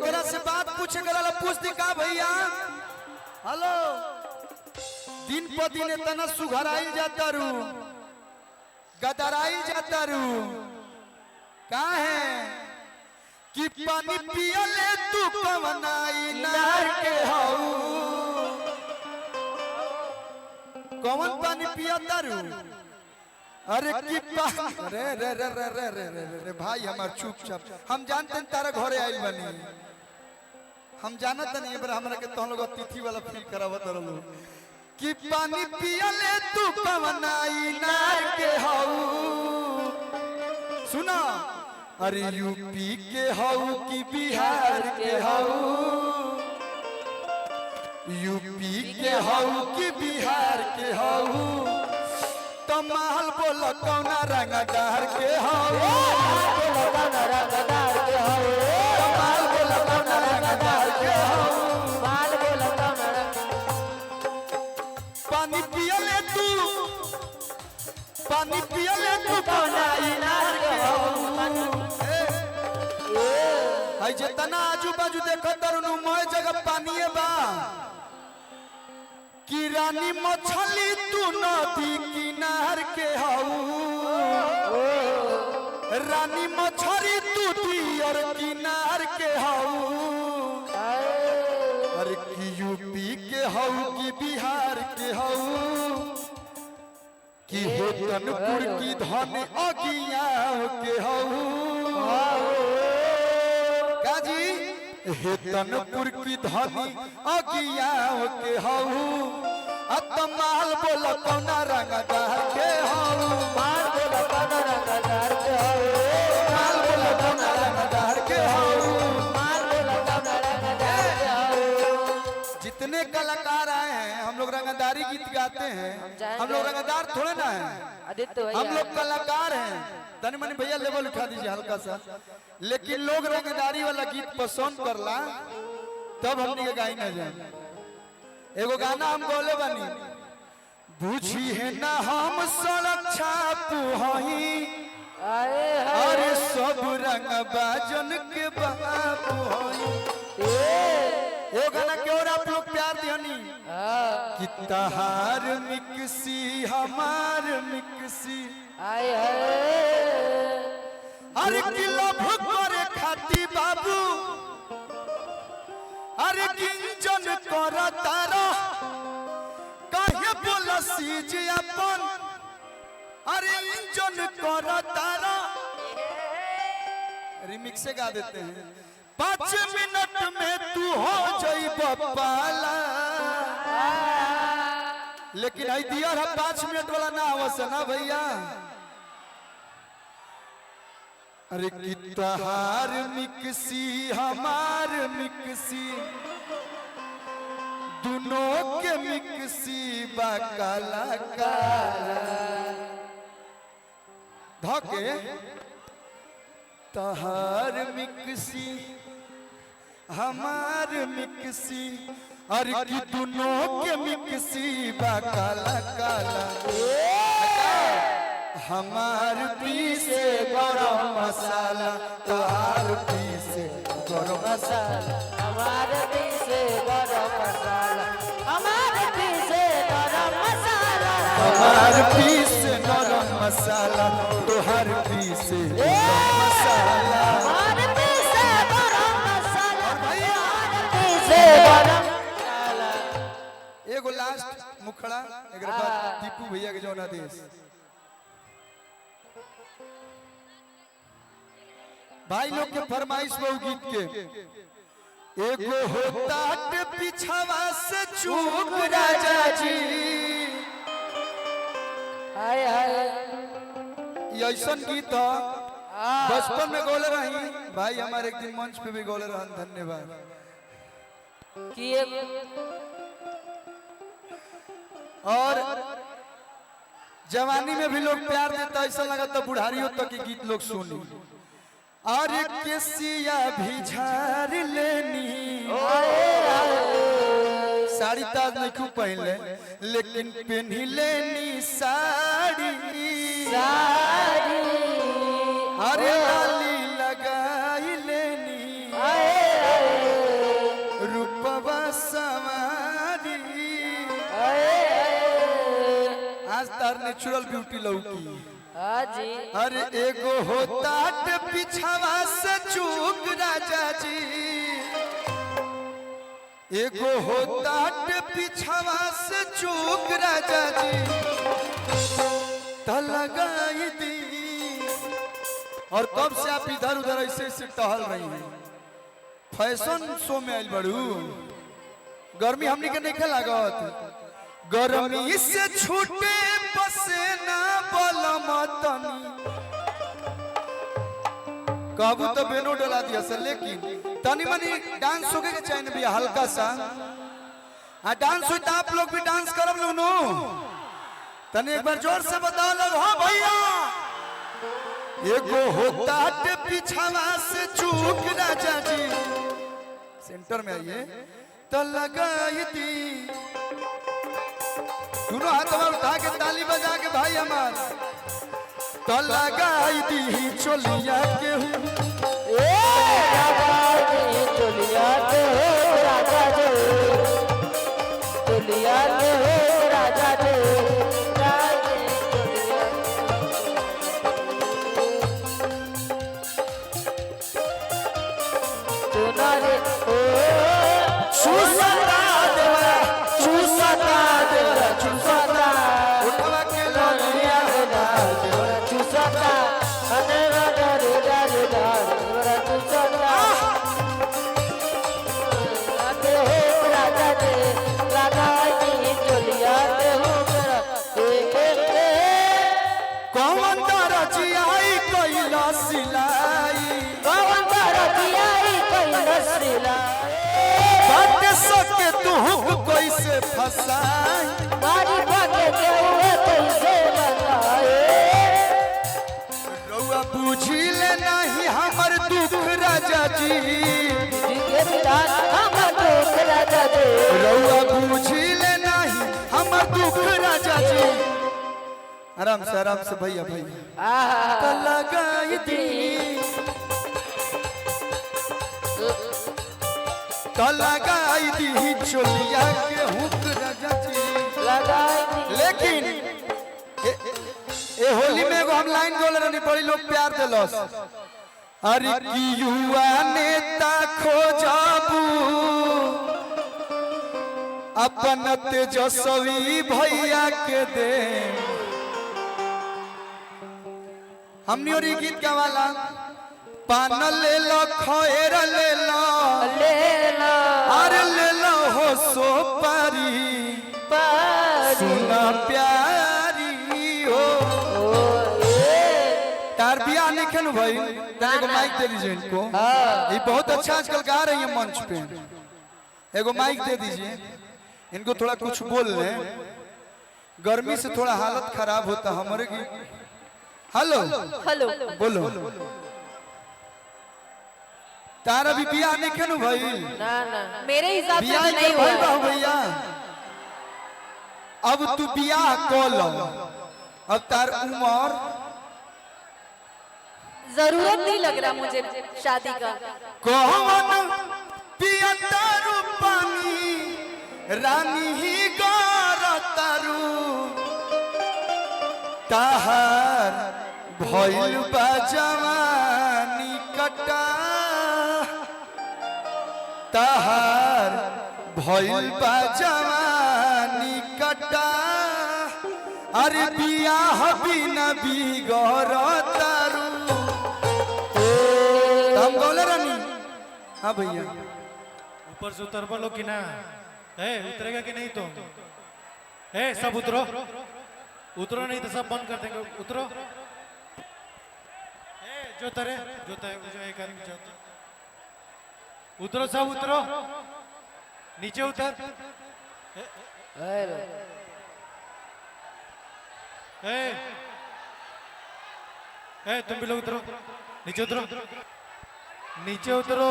एकरा से बात पूछे गला पूछ दी का भैया। हेलो दिन पर दिन इतना सुघराइल जाता रू गदराइल जाता रू का है कि पानी पियले तू कवनाई नार के हाउ कौन पानी पियता रू अरे कि रे रे रे रे रे रे रे रे भाई हमार चुपचाप हम जानते हैं तारा घरे आइल बनी हम जानत नहीं पर हमरा के तो लोग तिथि वाला फील करावत रहलो कि पानी पियले तू कवनाई नार के हाउ सुना अरे यूपी के हाउ कि बिहार के हाउ यूपी के हाउ कि बिहार के हाउ तमाल बोल कौना रंगदार के हाउ कौना रंगदार के हाउ तमाल बोल कौना रंगदार के हाउ माल बोल कौना पानी पियले तू कौना इनार के हाउ ए जितना आजू बाजू देखो तरुनु मोय जगह पानी बा कि रानी मछली तू नदी किनार के हाउ रानी मछली तू दियर किनार के हाउ अरे कि यूपी के हाउ कि बिहार के हाउ कि हेतनपुर की धन अगिया के हाउ काजी हेतनपुर की धनी अगिया के हाउ अतमाल बोल कौना रंगदार के हाउ माल बोल कौना रंगदार के हाउ माल बोल कौना रंगदार के हाउ माल बोल कौना रंगदार के हाउ जितने कलाकार आए हैं हम लोग रंगदारी गीत गाते हैं हम लोग रंगदार थोड़े ना हैं हम लोग कलाकार हैं तनी मनी भैया लेवल उठा दीजिए हल्का सा लेकिन लोग रंगदारी वाला गीत पसंद करला तब हमनी के गाई ना जाए एगो गाना हम बोले बनी बुझी है ना हम सड़क छाप हई अरे सब रंग बाजन के बाप हई ए गाना क्यों आप लोग प्यार दिहनी कि तहार मिक्सी हमार मिक्सी आए अरे किलो भुक्करे खाती बाबू अरे किंजन कर तारा काहे बोला सीज अपन अरे इंजन कर तारा रिमिक्स से गा देते हैं 5 मिनट में तू हो जाइब पाला लेकिन आई दिया 5 मिनट वाला ना आवश्यक ना भैया अरे कि तहार मिक्सी हमार मिक्सी दोनों के मिक्सी बा काला काला धोके तहार मिक्सी हमार मिक्सी अरे कि दोनों के मिक्सी बा काला काला हमार पीसे गरम मसाला तोहार पीसे गरम मसाला हमार पीसे गरम मसाला हमार पीसे गरम मसाला हमार पीसे गरम मसाला तोहार पीसे गरम मसाला हमार पीसे गरम मसाला हमार पीसे गरम मसाला एगो लास्ट मुखड़ा एकरा बाद दीपू भैया के जौना देश भाई लोग के फरमाइश बहु गीत के एगो होता पिछवा से चूक राजा जी हाय हाय ऐसा गीत बचपन में गोले रही भाई हमारे एक दिन मंच पे भी गोले रहन धन्यवाद और जवानी में भी लोग प्यार देता ऐसा लगा तो बुढ़ारियों तक के गीत लोग सुनी और केसिया भी झाड़ लेनी साड़ी ताज नहीं खूब पहले लेकिन पहनी लेनी साड़ी अरे लाली लगाई लेनी नेचुरल ब्यूटी लौकी। हाँ जी। अरे एगो होता पिछावा से चूक राजा जी, एगो होता पिछावा से चूक राजा जी, त लगाई दी। और कब से आप इधर उधर ऐसे ऐसे टहल रही हैं? फैशन शो में आइल बड़ू। गर्मी हमनी के नहीं लागत, गर्मी से छूटे पसेना बलमतनी। कहबू तो बेनो डला दिया सर, लेकिन तनी मनी डांस होके के चाहिए भैया, हल्का सा। हाँ डांस हो तो आप लोग भी डांस करब लोग नो। तनी एक बार जोर से बताओ लोग, हाँ भैया। एगो होता पिछावा से चूक राजा जी, सेंटर में आइए, तो लगाई दी। दोनों हाथ उठा के ताली बजा के भाई हमार, तो लगाई दी चोलिया के चोलिया के राजा जी, चोलिया के राजा जी, कैसे फसाई, बारी भागे के हुए कैसे लगाए। रउआ बुझी ले नहीं हमर दुख राजा जी, हमर दुख राजा जी, रउआ बुझी ले नहीं हमर दुख राजा जी। आराम से भैया भैया, तो लगाई दी, तो लगाई दी चोलिया के हुक राजा जी, लगाई दी। लेकिन ए होली में एगो हम लाइन बोल रही, बड़ी लोग प्यार दिलस। अरे की युवा नेता खोजाबू अपन तेजस्वी भैया के दे। हमनी और गीत गावाला, पान ले लो खैर ले लो, अरे ले लो हो सोपारी, सुना प्यारी हो। तार बियाह नहीं खेलू भाई, एगो माइक दे दीजिए इनको। ये बहुत अच्छा आजकल गा रही है मंच पे, एगो माइक दे दीजिए इनको, थोड़ा कुछ बोल लें। गर्मी से थोड़ा हालत खराब होता हमारे की। हेलो हेलो बोलो। तारा भी बियाह नहीं खेलू भाई? ना ना, मेरे हिसाब से तो नहीं हुआ हुआ भैया। अब तू बियाह कर लो, अब तार उम्र, जरूरत नहीं लग रहा मुझे शादी का। कौन पिया तारू पानी रानी ही गरतारू, ताहार भइल बा जवानी कटा, ताहार भइल बा जवानी कटा। अरे बियाह बिना बिगड़तारू। हम गौले रानी। हाँ भैया, ऊपर से उतर बोलो कि ना, उतरेगा कि नहीं? तुम सब उतरो, उतरो नहीं तो सब बंद कर देंगे। उतरो, जो तरे जो एक आदमी चाहता, उतरो, सब उतरो, नीचे उतर। तुम भी लोग उतरो, नीचे उतरो, नीचे उतरो।